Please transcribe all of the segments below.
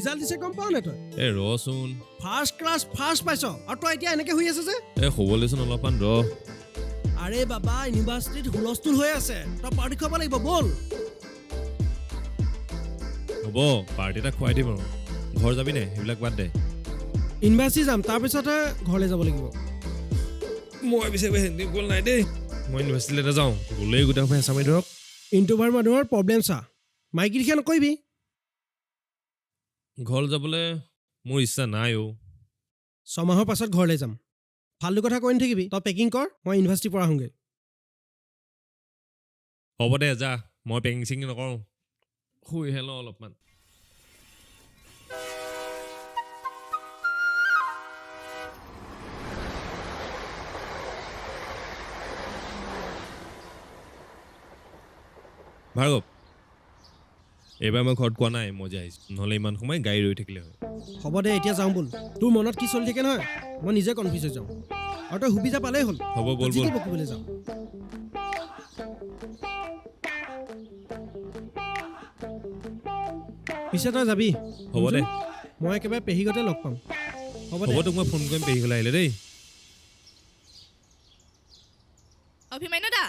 Result দিছে গম পাও নে তই এ ৰচোন ফাৰ্ষ্ট ক্লাছ ফাৰ্ষ্ট পাইছ আৰু তই এতিয়া এনেকে হৈ আছে যে এ হ'বলেচোন অলপমান ৰ আৰে বাবা ইউনিভাৰ্চিটিত হুলস্থুল হৈ আছে তই পাৰ্টি খাব লাগিব বল হ'ব পাৰ্টি এটা খুৱাই দিম আৰু ঘৰ যাবি নে সেইবিলাক বাদ দে ইউনিভাৰ্চিটি যাম তাৰপিছতে ঘৰলৈ যাব লাগিব মই পিছে হেন্দি গ'ল নাই দেই মই ইউনিভাৰ্চিটিলৈ যাওঁ গ'লেই গোটেই সময় হেঁচা মাৰি ধৰক ইণ্ট্ৰভাৰ্ট মানুহৰ প্ৰব্লেম চা মাইকী লিখা নকৰিবি ঘৰ যাবলৈ মোৰ ইচ্ছা নাই অ' ছমাহৰ পাছত ঘৰলৈ যাম ফাল্টু কথা কৈ নাথাকিবি তই পেকিং কৰ মই ইউনিভাৰ্চিটিৰ পৰা আহোঁগৈ হ'ব দে যা মই পেকিং চেকিং নকৰোঁ শুইহে লওঁ অলপমান ভাৰ্গৱ এইবাৰ মই ঘৰত কোৱা নাই মই যে আহিছোঁ নহ'লে ইমান সময় গাড়ী ৰৈ থাকিলে হয় হ'ব দে এতিয়া যাওঁ ব'ল তোৰ মনত কি চলি থাকে নহয় মই নিজে কনফিউজ হৈ যাওঁ আৰু তই সুবিধা পালেই হ'ল হ'ব ব'ল যিটো ব'ল বকিবলৈ যাওঁ পিছে তই যাবি হ'ব দে মই একেবাৰে পেহীগতে লগ পাম হ'ব দে হ'ব তোক মই ফোন কৰিম পেহী ঘৰলৈ আহিলে দেই অভিমান্য দা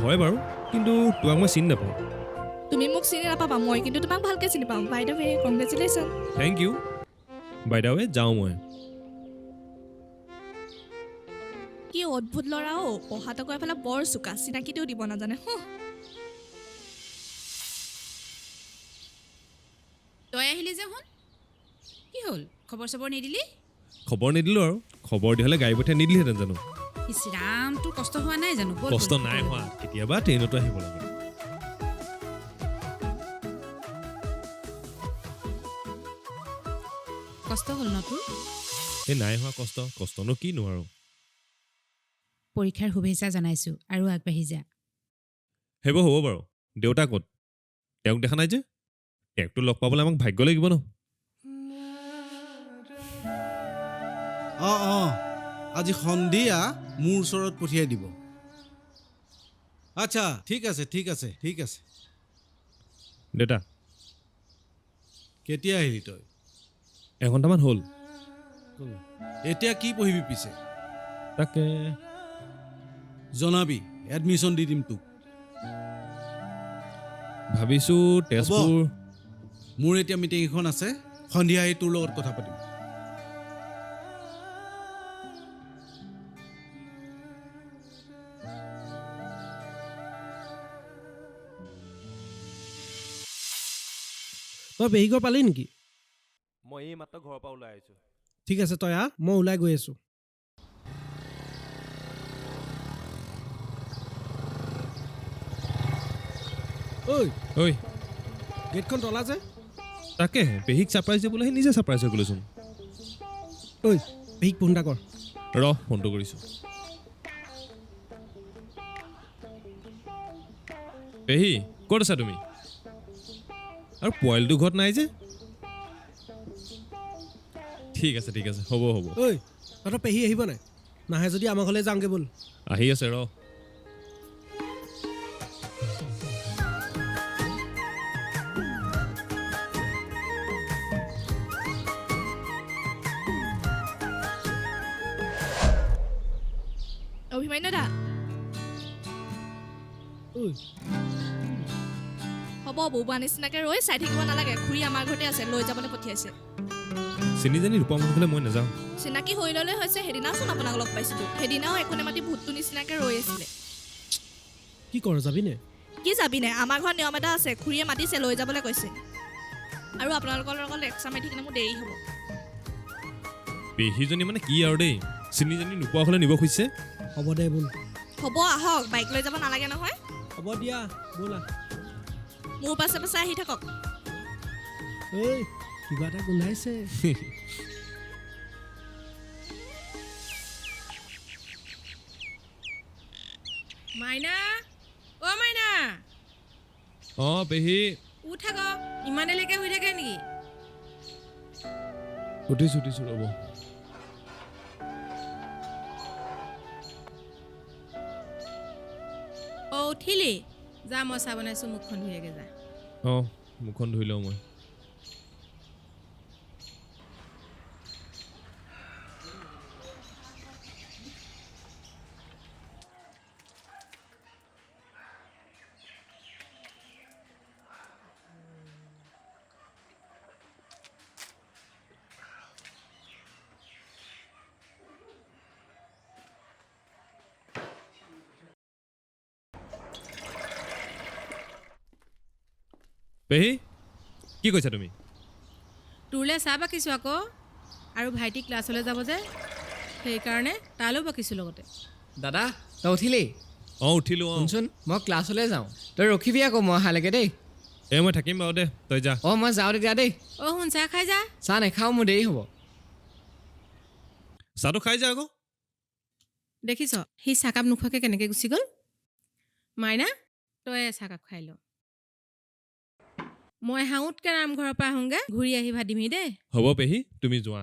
হয় বাৰু কিন্তু তোমাক মই চিনি নাপাওঁ তুমি মোক চিনি নাপাবা মই কিন্তু তোমাক ভালকৈ চিনি পাওঁ by the way congratulation thank you বাইদেউ যাওঁ মই কি অদ্ভুত ল'ৰা অ পঢ়াটো কৈ পেলাই বৰ চোকা চিনাকিটোও দিব নাজানে তই আহিলি যে শুন কি হ'ল খবৰ চবৰ নিদিলি খবৰ নিদিলোঁ আৰু খবৰ দি হ'লে গাড়ী পঠিয়াই নিদিলিহেঁতেন জানো ইছ ৰাম তোৰ কষ্ট হোৱা নাই জানো ব'ল, কষ্ট ব'ল, নাই ব'ল। হোৱা কেতিয়াবা ট্ৰেইনতো আহিব লাগে কষ্ট হ'ল ন তোৰ এই নাই হোৱা কষ্টনো কিনো আৰু পৰীক্ষাৰ শুভেচ্ছা জনাইছোঁ আৰু আগবাঢ়ি যা সেইবোৰ হ'ব বাৰু দেউতা ক'ত তেওঁক দেখা নাই যে তেওঁকতো লগ পাবলৈ আমাক ভাগ্য লাগিব ন অঁ আজি সন্ধিয়া মোৰ ওচৰত পঠিয়াই দিব আচ্ছা ঠিক আছে দেউতা কেতিয়া আহিলি তই এঘণ্টামান হ'ল এতিয়া কি পঢ়িবি পিছে তাকে জনাবি এডমিশ্যন দি দিম তোক ভাবিছোঁ তেজপুৰ মোৰ এতিয়া মিটিং এখন আছে সন্ধিয়া আহি তোৰ লগত কথা পাতিম তই পেহীঘৰ পালি নেকি মই এই মাত্ৰ ঘৰৰ পৰা ওলাই আহিছোঁ ঠিক আছে তই আহ মই ওলাই গৈ আছোঁ ঐ গেটখন তলা যে তাকেহে পেহীক ছাৰপ্ৰাইজ দিবলৈ নিজে ছাৰপ্ৰাইজ হৈ গ'লোচোন ঐ পেহীক ফোন এটা কৰ ফোনটো কৰিছোঁ পেহী ক'ত আছা তুমি আৰু পোৱালিটো ঘৰত নাই যে ঠিক আছে হ'ব ঐ তহঁতৰ পেহী আহিব নাই নাহে যদি আমাৰ ঘৰলৈ যাওঁগৈ ব'ল আহি আছে অভিমান্য দা ঐ হ'ব বৌবা নিচিনাকৈ ৰৈ চাই থাকিব নালাগে খুৰী আমাৰ ঘৰতে আছে লৈ যাবলৈ পঠিয়াইছে চিনি জানি ৰূপা মানুহ হ'লে মই নাযাওঁ চিনাকি হৈ ল'লে হৈছে সেইদিনাচোন আপোনাক লগ পাইছিলোঁ সেইদিনাও একো নেমাতি ভূতটো নিচিনাকৈ ৰৈ আছিলে কি কৰ যাবিনে কি যাবিনে আমাৰ ঘৰত নিয়ম এটা আছে খুৰীয়ে মাতিছে লৈ যাবলৈ কৈছে আৰু আপোনালোকৰ লগত লেকচাৰ মাৰি থাকিলে মোৰ দেৰি হ'ব পেহীজনী মানে কি আৰু দেই চিনি জানি নোপোৱা হ'লে নিব খুজিছে হ'ব দে ব'ল হ'ব আহক বাইক লৈ যাব নালাগে নহয় হ'ব দিয়া ব'লা মোৰ পাছে পাছে আহি থাকক ঐ কিবা এটা গোন্ধাইছে মাইনা অ মাইনা অঁ পেহী উঠ আকৌ ইমান দেৰিলৈকে শুই থাকে নেকি উঠিছোঁ ৰ'ব অ উঠি উঠিলি যা মই চাহ বনাইছোঁ মুখখন ধুইগে যা অঁ মুখখন ধুই লওঁ মই পেহী কি কৈছা তুমি তোৰলৈ চাহ বাকিছোঁ আকৌ আৰু ভাইটি ক্লাছলৈ যাব যে সেইকাৰণে তালৈও বাকিছোঁ লগতে দাদা তই উঠিলি অঁ উঠিলোঁ অঁ শুনচোন মই ক্লাছলৈ যাওঁ তই ৰখিবি আকৌ মই অহালৈকে দেই এই মই থাকিম বাৰু দে তই যা অঁ মই যাওঁ তেতিয়া দেই অ' শুন চাহ খাই যা চাহ নাখাওঁ মোৰ দেৰি হ'ব চাহটো খাই যা আকৌ দেখিছ সি চাহকাপ নোখোৱাকৈ কেনেকৈ গুচি গ'ল মাইনা তই চাহকাপ খাই ল মই হাউতকৈ নামঘৰৰ পৰা আহোঁগৈ ঘূৰি আহি ভাদিমহি দেই হ'ব পেহী তুমি যোৱা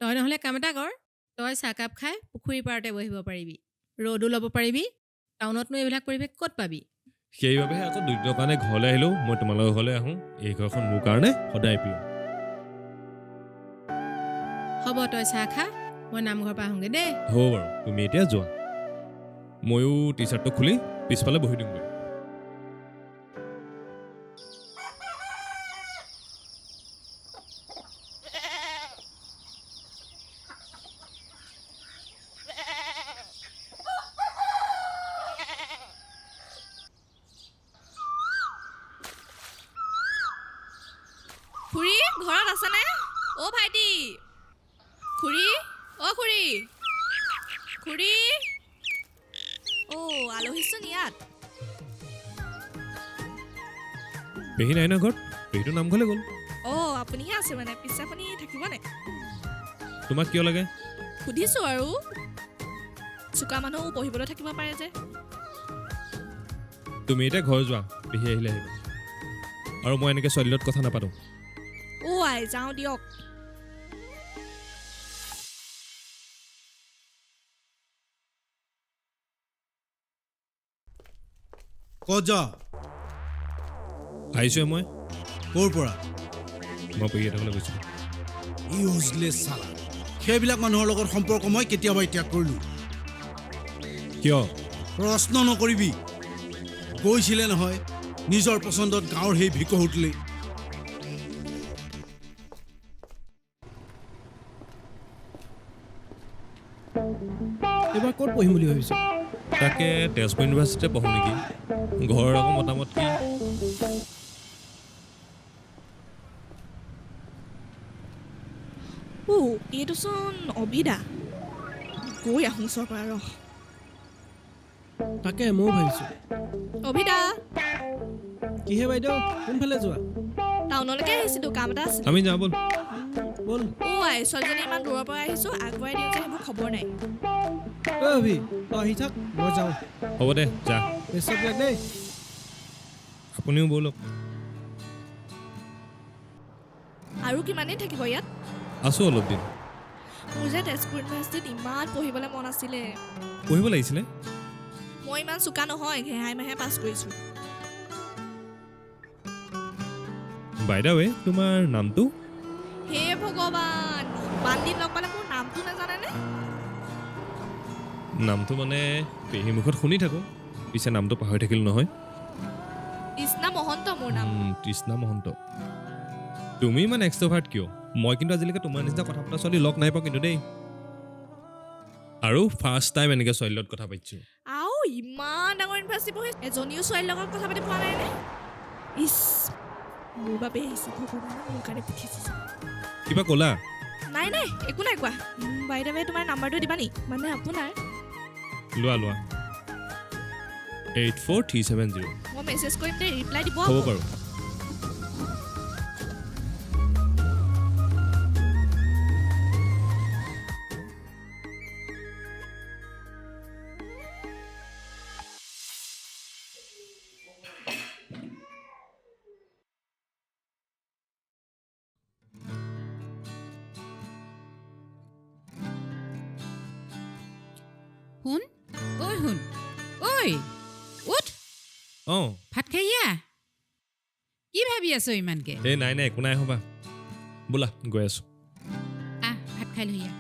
তই নহ'লে কাম এটা কৰ তই চাহকাপ খাই পুখুৰীৰ পাৰতে বহিব পাৰিবি ৰ'দো ল'ব পাৰিবি টাউনতনো এইবিলাক পৰিৱেশ ক'ত পাবি সেইবাবেহে আকৌ দুদিনৰ কাৰণে ঘৰলৈ আহিলোঁ মই তোমালোকৰ ঘৰলৈ আহোঁ এই ঘৰখন মোৰ কাৰণে সদায় প্ৰিয় হ'ব তই চাহ খা মই নামঘৰৰ পৰা আহোঁগৈ দেই হ'ব বাৰু তুমি এতিয়া যোৱা ময়ো টি চাৰ্টটো খুলি পিছফালে বহি দিমগৈ খুৰী ঘৰত আছেনে অ' ভাইটি খুৰী অ' খুৰী খুৰী অ' আলহীচোন ইয়াত পেহী নাই ন ঘৰত পেহীটো নামঘৰলৈ গ'ল অ' আপুনিহে আছে মানে পিছে আপুনি থাকিবনে তোমাক কিয় লাগে সুধিছোঁ আৰু চোকা মানুহ পঢ়িবলৈ থাকিব পাৰে যে তুমি এতিয়া ঘৰ যোৱা পেহী আহিলে আহিবা আৰু মই এনেকৈ ছোৱালীৰ লগত কথা নাপাতোঁ অ' আই যাওঁ দিয়ক ক'ত যা আহিছোঁহে মই ক'ৰ পৰা মই পেহী এটা গৈছোঁ ইউজলেছ চালা সেইবিলাক মানুহৰ লগত সম্পৰ্ক মই কেতিয়াবাই ত্যাগ কৰিলোঁ কিয় প্ৰশ্ন নকৰিবি গৈছিলে নহয় নিজৰ পচন্দত গাঁৱৰ সেই ভিকহুতলি এইবাৰ ক'ত পঢ়িম বুলি ভাবিছ তাকে তেজপুৰ ইউনিভাৰ্চিটিতে পঢ়োঁ নেকি ঘৰৰ আকৌ মতামত কি এইটোচোন অভিদা গৈ আহোঁ ওচৰৰ পৰা ৰহ তাকে ময়ো ভাবিছোঁ অভিদা কিহে বাইদেউ কোনফালে যোৱা টাউনলৈকে আহিছিলোঁ কাম এটা আছিল আমি যাওঁ ব'ল ব'ল অ' আই ছোৱালীজনী ইমান দূৰৰ পৰা আহিছোঁ আগুৱাই দিওঁ যে সেইবোৰ খবৰ নাই ঐ অভি তই আহি থাক মই যাওঁ হ'ব দে যা বেষ্ট লাগ দেই আপুনিও ব'লক আৰু কিমানেই থাকিব ইয়াত আছোঁ অলপ দিন মোৰ যে তেজপুৰ ইউনিভাৰ্চিটিত ইমান পঢ়িবলৈ মন আছিলে পঢ়িব লাগিছিলে মই ইমান চোকা নহয় ঘেহাই মেহে পাছ কৰিছোঁ বাইদেউ তোমাৰ নামটো হে ভগৱান ইমান দিন লগ পালে মোৰ নামটো নাজানেনে নামটো মানে পেহী মুখত শুনি থাকোঁ পিছে নামটো পাহৰি থাকিলোঁ নহয় তৃষ্ণা মহন্ত মোৰ নাম তৃষ্ণা মহন্ত তুমি ইমান এক্সট্ৰভাৰ্ট কিয় মই কিন্তু আজিলৈকে তোমাৰ নিচিনা কথা পতা ছোৱালী লগ নাই পোৱা কিন্তু দেই আৰু ফাৰ্ষ্ট টাইম এনেকৈ ছোৱালীৰ লগত কথা পাতিছোঁ আও ইমান ডাঙৰ ইউনিভাৰ্চিটি পঢ়ি এজনীও ছোৱালীৰ লগত কথা পাতি পোৱা নাই নে ইছ মোৰ বাবে আহিছে ভগৱানে মোৰ কাৰণে পঠিয়াইছে কিবা ক'লা নাই নাই একো নাই কোৱা বাইদেৱে তোমাৰ নাম্বাৰটো দিবা নি মানে আপোনাৰ লোৱা লোৱা 84370 মই মেছেজ কৰিম দেই ৰিপ্লাই দিব হ'ব বাৰু শুন ঐ ঐ অঁ ভাত খাই আহ কি ভাবি আছো ইমানকে এই নাই নাই একো নাই হ'বা বোলা গৈ আছোঁ আহ ভাত খাই লৈ আহ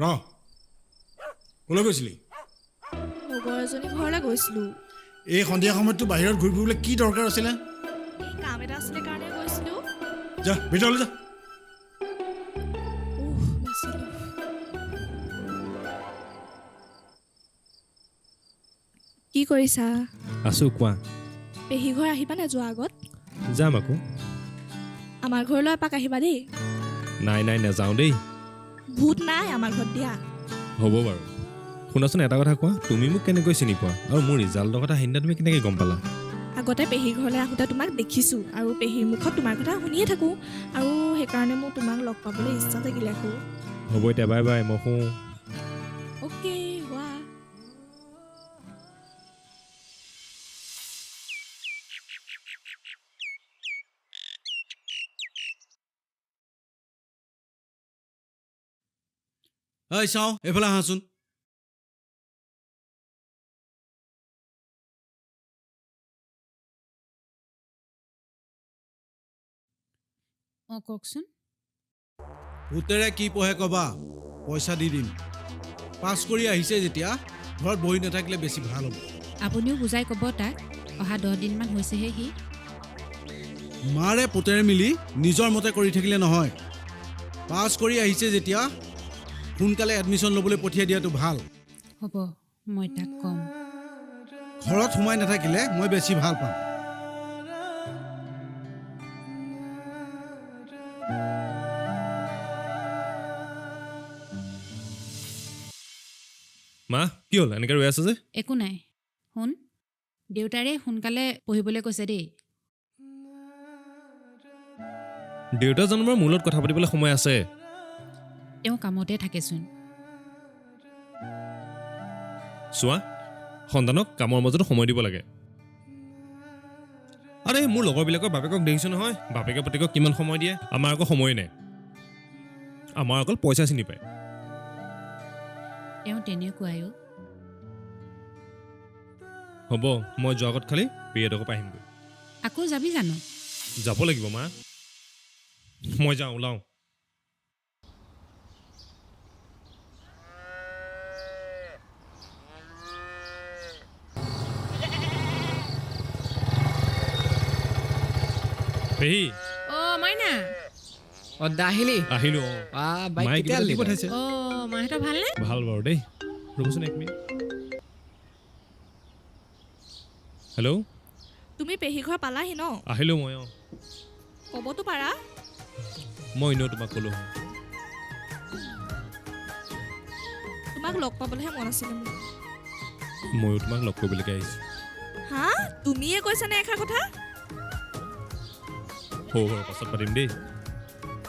ৰ ক'লৈ গৈছিলি লগৰ এজনী ঘৰলৈ গৈছিলোঁ এই সন্ধিয়া সময়ততো বাহিৰত ঘূৰি ফুৰিবলৈ কি দৰকাৰ আছিলে এই কাম এটা আছিলে কাৰণে গৈছিলোঁ যা ভিতৰলৈ যা বাচিলোঁ কি কৰিছা আছোঁ কোৱা পেহী ঘৰ আহিবানে যোৱা আগত যাম আকৌ আমাৰ ঘৰলৈ এপাক আহিবা দেই নাই নাই নাযাওঁ দেই ভূত নাই আমাৰ ঘৰত দিয়া হ'ব বাৰু শুনাচোন এটা কথা কোৱা তুমি মোক কেনেকৈ চিনি পোৱা আৰু মোৰ ৰিজাল্টৰ কথা সেইদিনা তুমি কেনেকৈ গম পালা আগতে পেহীৰ ঘৰলৈ আহোঁতে তোমাক দেখিছোঁ আৰু পেহীৰ মুখত তোমাৰ কথা শুনিয়ে থাকোঁ আৰু সেইকাৰণে মোৰ তোমাক লগ পাবলৈ ইচ্ছা থাকিলে আকৌ হ'ব এতিয়া বাই বাই মই শুওঁ অ'কে হোৱা ঐ চাওঁ এইফালে আহাচোন অঁ কওকচোন ভূতেৰে কি পঢ়ে ক'বা পইচা দি দিম পাছ কৰি আহিছে যেতিয়া ঘৰত বহি নাথাকিলে বেছি ভাল হ'ব আপুনিও বুজাই ক'ব তাক অহা 10 দিনমান হৈছেহে সি মাৰে পুতেৰে মিলি নিজৰ মতে কৰি থাকিলে নহয় পাছ কৰি আহিছে যেতিয়া সোনকালে এডমিশ্যন ল'বলৈ পঠিয়াই দিয়াটো ভাল হ'ব মই তাক ক'ম ঘৰত সোমাই নাথাকিলে মই বেছি ভাল পাম মা কি হ'ল এনেকৈ ৰৈ আছে যে একো নাই শুন দেউতাৰে সোনকালে পঢ়িবলৈ কৈছে দেই দেউতা জন্মৰ মূলত কথা পাতিবলৈ সময় আছে তেওঁ কামতে থাকেচোন চোৱা সন্তানক কামৰ মাজতো সময় দিব লাগে আৰে মোৰ লগৰবিলাকৰ বাপেকক দেখিছোঁ নহয় বাপেকে পুতেকক কিমান সময় দিয়ে আমাৰ আকৌ সময় নাই আমাৰ অকল পইচা চিনি পায় তেওঁ তেনেকুৱায়ো হ'ব মই যোৱা আগত খালি পেহীহঁতৰ পৰা আহিমগৈ আকৌ যাবি জানো যাব লাগিব মা মই যাওঁ ওলাওঁ পেহী অ' মাইনা অঁ দা আহিলি আহিলোঁ বাইক মায়ে কেতিয়া কিবা আনিলি দি পঠাইছে অ' মাহঁতৰ ভালনে ভাল বাৰু দেই ৰ'বচোন এক মিনিট হেল্ল' তুমি পেহী ঘৰ পালাহি ন আহিলোঁ মই ক'বতো পাৰা মই এনেও তোমাক ক'লোঁ তোমাক লগ পাবলৈহে মন আছিলে মোৰ ময়ো তোমাক লগ কৰিবলৈকে আহিছোঁ হা তুমিয়ে কৈছানে এষাৰ কথা সৰু সৰু পাছত পাতিম দেই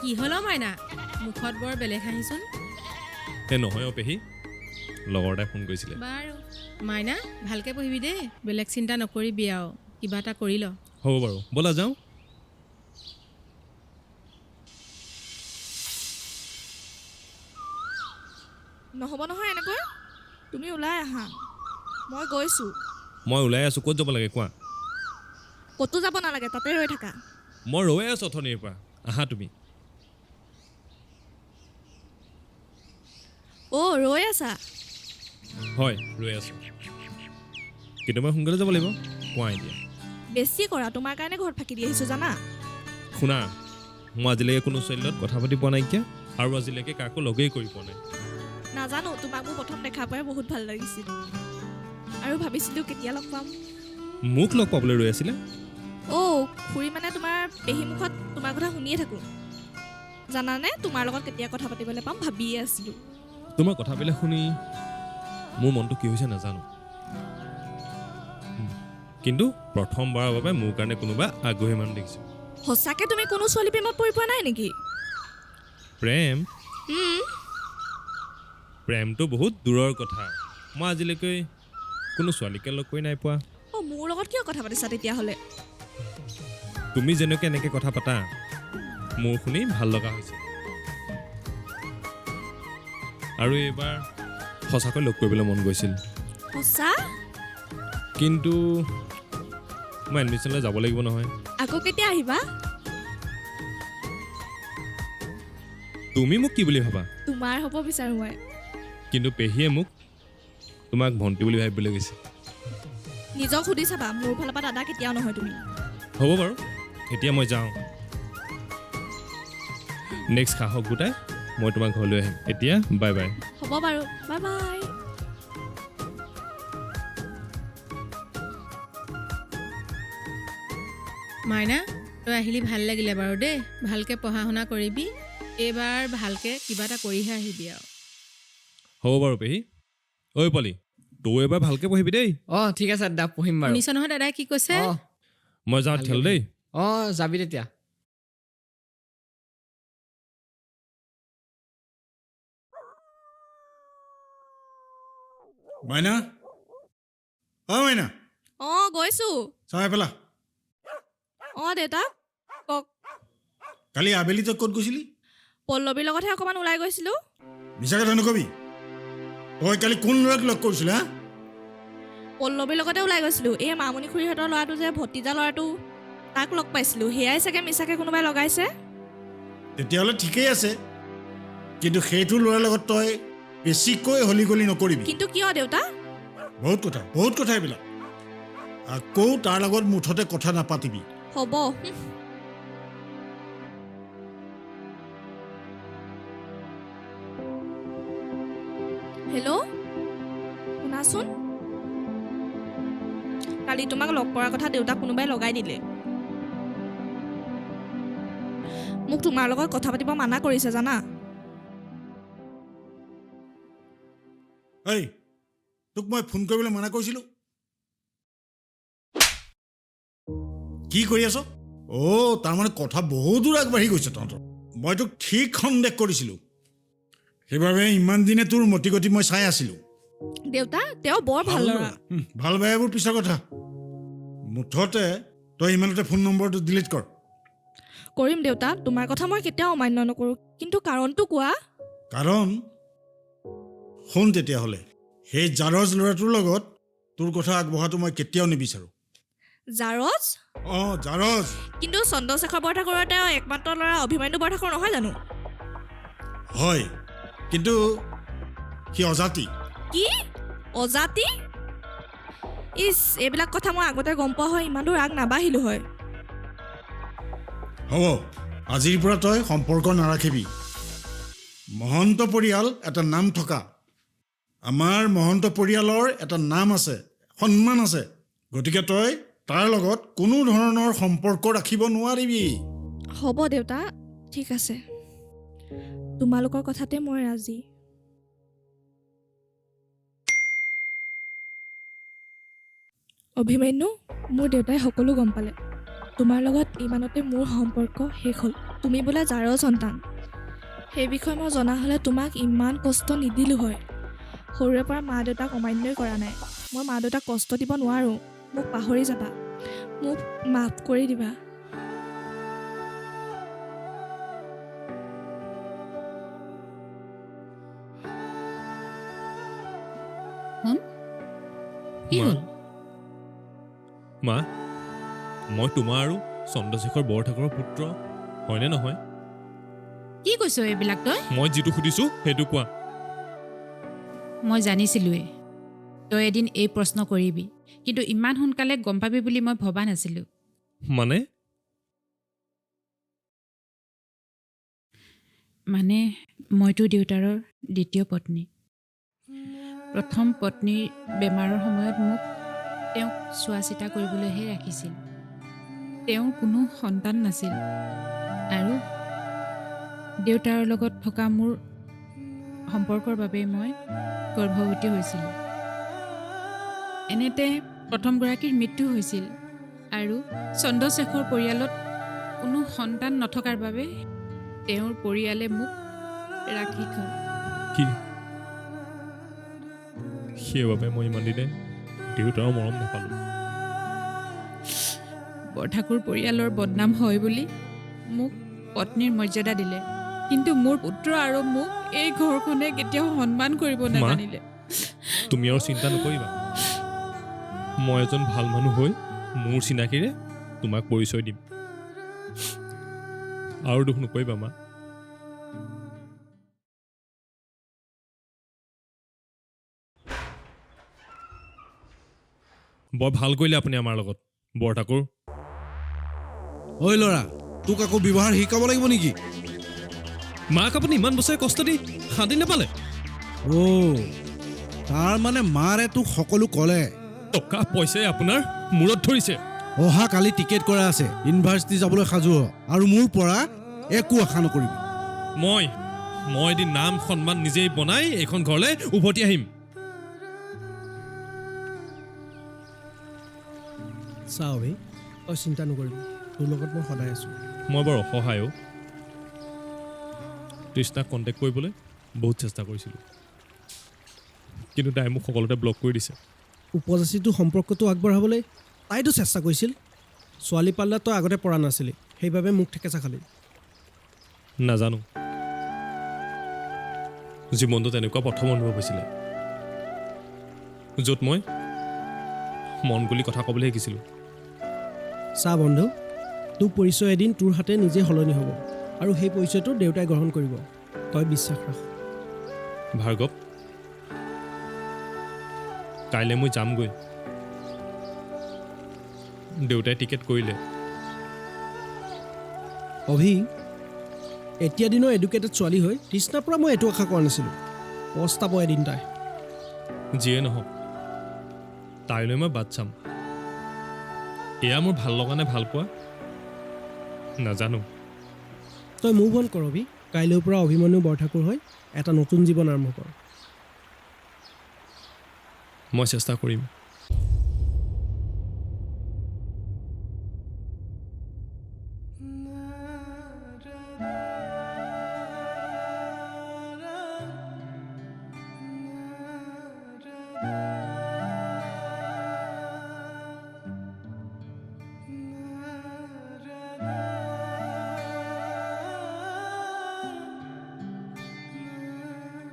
কি হ'ল অ' মাইনা মুখত বৰ বেলেগ হাঁহিচোন এই নহয় পেহী লগৰ এটাই ফোন কৰিছিলে বাৰু মাইনা ভালকৈ পঢ়িবি দেই বেলেগ চিন্তা নকৰিবি আৰু কিবা এটা কৰি ল হ'ব বাৰু ব'লা যাওঁ নহ'ব নহয় এনেকৈ তুমি ওলাই আহা মই গৈছোঁ মই ওলাই আছোঁ ক'ত যাব লাগে কোৱা ক'তো যাব নালাগে তাতে ৰৈ থাকা মই ৰৈ আছোঁ অথনিৰ পৰা আহা তুমি অ' ৰৈ আছা হয় ৰৈ আছোঁ কিন্তু মই সোনকালে যাব লাগিব কোৱা এতিয়া বেছি কৰা তোমাৰ কাৰণে ঘৰত ফাঁকি দি আহিছোঁ জানা শুনা মই আজিলৈকে কোনো ছোৱালীৰ লগত কথা পাতি পোৱা নাইকিয়া আৰু আজিলৈকে কাকো লগেই কৰি পোৱা নাই নাজানো তোমাক মোৰ প্ৰথম দেখাৰ পৰাই বহুত ভাল লাগিছিল আৰু ভাবিছিলোঁ কেতিয়া লগ পাম মোক লগ পাবলৈ ৰৈ আছিলে অ' খুৰী মানে তোমাৰ পেহী মুখত তোমাৰ কথা শুনিয়ে থাকোঁ জানানে তোমাৰ লগত কেতিয়া কথা পাতিবলৈ পাম ভাবিয়ে আছিলোঁ তোমাৰ কথাবিলাক শুনি মোৰ মনটো কি হৈছে নাজানো কিন্তু প্ৰথমবাৰৰ বাবে মোৰ কাৰণে কোনোবা আগ্ৰহী মানুহ দেখিছোঁ সঁচাকৈ তুমি কোনো ছোৱালী প্ৰেমত পৰি পোৱা নাই নেকি প্ৰেম প্ৰেমটো বহুত দূৰৰ কথা মই আজিলৈকে কোনো ছোৱালীকে লগ কৰি নাই পোৱা অ' মোৰ লগত কিয় কথা পাতিছা তেতিয়াহ'লে তুমি যেনেকৈ এনেকৈ কথা পাতা মোৰ শুনি ভাল লগা হৈছে আৰু এইবাৰ সঁচাকৈ লগ কৰিবলৈ মন গৈছিল সঁচা কিন্তু মই এডমিশ্যনলৈ যাব লাগিব নহয় আকৌ কেতিয়া আহিবা তুমি মোক কি বুলি ভাবা তোমাৰ হ'ব বিচাৰোঁ মই কিন্তু পেহীয়ে মোক তোমাক ভণ্টি বুলি ভাবিবলৈ গৈছে নিজক সুধি চাবা মোৰ ফালৰ পৰা দাদা কেতিয়াও নহয় তুমি হ'ব বাৰু এতিয়া মই যাওঁ নেক্সট সাহস গোটাই মই তোমাক ঘৰলৈ আহিম এতিয়া বাই বাই হ'ব বাৰু বাই বাই মাইনা তই আহিলি ভাল লাগিলে বাৰু দেই ভালকৈ পঢ়া শুনা কৰিবি এইবাৰ ভালকৈ কিবা এটা কৰিহে আহিবি আৰু হ'ব বাৰু পেহী ঐ পলি তই এবাৰ ভালকৈ পঢ়িবি দেই অঁ ঠিক আছে দাদা পঢ়িম বাৰু শুনিছ নহয় দাদাই কি কৈছে অঁ মই যাওঁ খেল দেই অঁ যাবি তেতিয়া মাইনা মাইনা অঁ গৈছোঁ চাই পেলা অঁ দেউতা কওক কালি আবেলি তই ক'ত গৈছিলি পল্লৱীৰ লগতহে অকণমান ওলাই গৈছিলোঁ মিছা কথা নকবি তই কালি কোন ল'ৰাক লগ কৰিছিলি হা পল্লৱীৰ লগতে ওলাই গৈছিলোঁ এই মামণি খুৰীহঁতৰ ল'ৰাটো যে ভতিজা ল'ৰাটো তাক লগ পাইছিলোঁ সেয়াই চাগে মিছাকৈ কোনোবাই লগাইছে তেতিয়াহ'লে ঠিকেই আছে কিন্তু সেইটো ল'ৰাৰ লগত তই বেছিকৈ হলি গলি নকৰিবি কিন্তু কিয় দেউতা বহুত কথা এইবিলাক আকৌ তাৰ লগত মুঠতে কথা নাপাতিবি হ'ব হেল্ল' শুনাচোন কালি তোমাক লগ কৰাৰ কথা দেউতাক কোনোবাই লগাই দিলে মোক তোমাৰ লগত কথা পাতিব মানা কৰিছে জানা এই তোক মই ফোন কৰিবলৈ মানা কৰিছিলোঁ কি কৰি আছ তাৰমানে কথা বহুত দূৰ আগবাঢ়ি গৈছে তহঁতৰ মই তোক ঠিক সন্দেহ কৰিছিলোঁ সেইবাবে ইমান দিনে তোৰ মতি গতি মই চাই আছিলোঁ দেউতা তেওঁ বৰ ভাল ল'ৰা ভাল বেয়াবোৰ পিছৰ কথা মুঠতে তই ইমানতে ফোন নম্বৰটো ডিলিট কৰ কৰিম দেউতা তোমাৰ কথা মই কেতিয়াও অমান্য নকৰোঁ কিন্তু কাৰণটো কোৱা কাৰণ শুন তেতিয়াহ'লে সেই জাৰজ ল'ৰাটোৰ লগত তোৰ কথা আগবঢ়াটো মই কেতিয়াও নিবিচাৰোঁ জাৰজ জাৰজ কিন্তু চন্দ্ৰশেখৰ বৰঠাকুৰৰ তেওঁ একমাত্ৰ ল'ৰা অভিমন্যু বৰঠাকুৰ নহয় জানো হয় কিন্তু সি অজাতি কি অজাতি ইছ এইবিলাক কথা মই আগতে গম পোৱা হয় ইমানো ৰাগ নাবাঢ়িলোঁ হয় হ'ব আজিৰ পৰা তই সম্পৰ্ক নাৰাখিবি মহন্ত পৰিয়াল এটা নাম থকা আমাৰ মহন্ত পৰিয়ালৰ এটা নাম আছে সন্মান আছে গতিকে তই তাৰ লগত কোনো ধৰণৰ সম্পৰ্ক ৰাখিব নোৱাৰিবি হ'ব দেউতা ঠিক আছে তোমালোকৰ কথাতে মই ৰাজি অভিমন্যু মোৰ দেউতাই সকলো গম পালে তোমাৰ লগত ইমানতে মোৰ সম্পৰ্ক শেষ হ'ল তুমি বোলে জাৰৰ সন্তান সেই বিষয়ে মই জনা হ'লে তোমাক ইমান কষ্ট নিদিলোঁ হয় সৰুৰে পৰা মা দেউতাক অমান্যই কৰা নাই মই মা দেউতাক কষ্ট দিব নোৱাৰোঁ মোক পাহৰি যাবা মোক মাফ কৰি দিবা কি হ'ল মা মই তোমাৰ আৰু চন্দ্ৰশেখৰ বৰঠাকুৰৰ পুত্ৰ হয়নে নহয় কি কৈছ এইবিলাক তই মই যিটো সুধিছোঁ সেইটো কোৱা মই জানিছিলোঁৱেই তই এদিন এই প্ৰশ্ন কৰিবি কিন্তু ইমান সোনকালে গম পাবি বুলি মই ভবা নাছিলোঁ মানে মইতো দেউতাৰৰ দ্বিতীয় পত্নী প্ৰথম পত্নীৰ বেমাৰৰ সময়ত মোক তেওঁক চোৱা চিতা কৰিবলৈহে ৰাখিছিল তেওঁৰ কোনো সন্তান নাছিল আৰু দেউতাৰ লগত থকা মোৰ সম্পৰ্কৰ বাবে মই গৰ্ভৱতী হৈছিলোঁ এনেতে প্ৰথমগৰাকীৰ মৃত্যু হৈছিল আৰু চন্দ্ৰশেখৰ পৰিয়ালত কোনো সন্তান নথকাৰ বাবে তেওঁৰ পৰিয়ালে মোক ৰাখি থয় কি সেইবাবে মই ইমান দিনে দেউতাৰ মৰম নাপালোঁ বৰঠাকুৰ পৰিয়ালৰ বদনাম হয় বুলি মোক পত্নীৰ মৰ্যাদা দিলে, কিন্তু মোৰ পুত্ৰ আৰু মোক এই ঘৰখনে কেতিয়াও সন্মান কৰিব নাজানিলে। তুমি আৰু চিন্তা নকৰিবা, মই এজন ভাল মানুহ হৈ মোৰ চিনাকিৰে তোমাক পৰিচয় দিম। আৰু দুখ নকৰিবা মা। বৰ ভাল কৰিলে আপুনি আমাৰ লগত বৰঠাকুৰ। ঐ ল'ৰা, তোক আকৌ ব্যৱহাৰ শিকাব লাগিব নেকি? মাক আপুনি ইমান বছৰে কষ্ট দি শান্তি নাপালে? অ' তাৰ মানে মাৰে তোক সকলো ক'লে? টকা পইচাই আপোনাৰ মূৰত ধৰিছে। অহা কালি টিকেট কৰা আছে, ইউনিভাৰ্চিটি যাবলৈ সাজু হ, আৰু মোৰ পৰা একো আশা নকৰিবি। মই এদিন নাম সন্মান নিজেই বনাই এইখন ঘৰলৈ উভতি আহিম। চা অভি, তই চিন্তা নকৰিবি, তোৰ লগত মই সদায় আছোঁ। মই বৰ অসহায় অ'। তৃষ্ণাক কণ্টেক্ট কৰিবলৈ বহুত চেষ্টা কৰিছিলোঁ, কিন্তু তাই মোক সকলোতে ব্লক কৰি দিছে। উপজাচিটো সম্পৰ্কটো আগবঢ়াবলৈ তাইতো চেষ্টা কৰিছিল। ছোৱালী পাল্লাত তই আগতে পৰা নাছিলি, সেইবাবে মোক ঠেকেচা খালি। নাজানো, জীৱনটো তেনেকুৱা প্ৰথম অনুভৱ হৈছিলে, য'ত মই মন বুলি কথা ক'বলৈ শিকিছিলোঁ। চা বন্ধু, তোৰ পৰিচয় এদিন তোৰ হাতে নিজে সলনি হ'ব, আৰু সেই পৰিচয়টো দেউতাই গ্ৰহণ কৰিব। তই বিশ্বাস ৰাখ। ভাৰ্গৱ, কাইলৈ মই যামগৈ। দেউতাই টিকেট কৰিলে। অভি, এতিয়া দিনৰ এডুকেটেড ছোৱালী হৈ তৃষ্ণাৰ পৰা মই এইটো আশা কৰা নাছিলোঁ। পস্তাব এদিন তাই। যিয়ে নহওক, তাইলৈ মই বাট চাম। এয়া মোৰ ভাল লগা নে ভাল পোৱা নাজানো। তই মুভ অন কৰ অভি, কাইলৈৰ পৰা অভিমন্যু বৰঠাকুৰ হৈ এটা নতুন জীৱন আৰম্ভ কৰ। মই চেষ্টা কৰিম।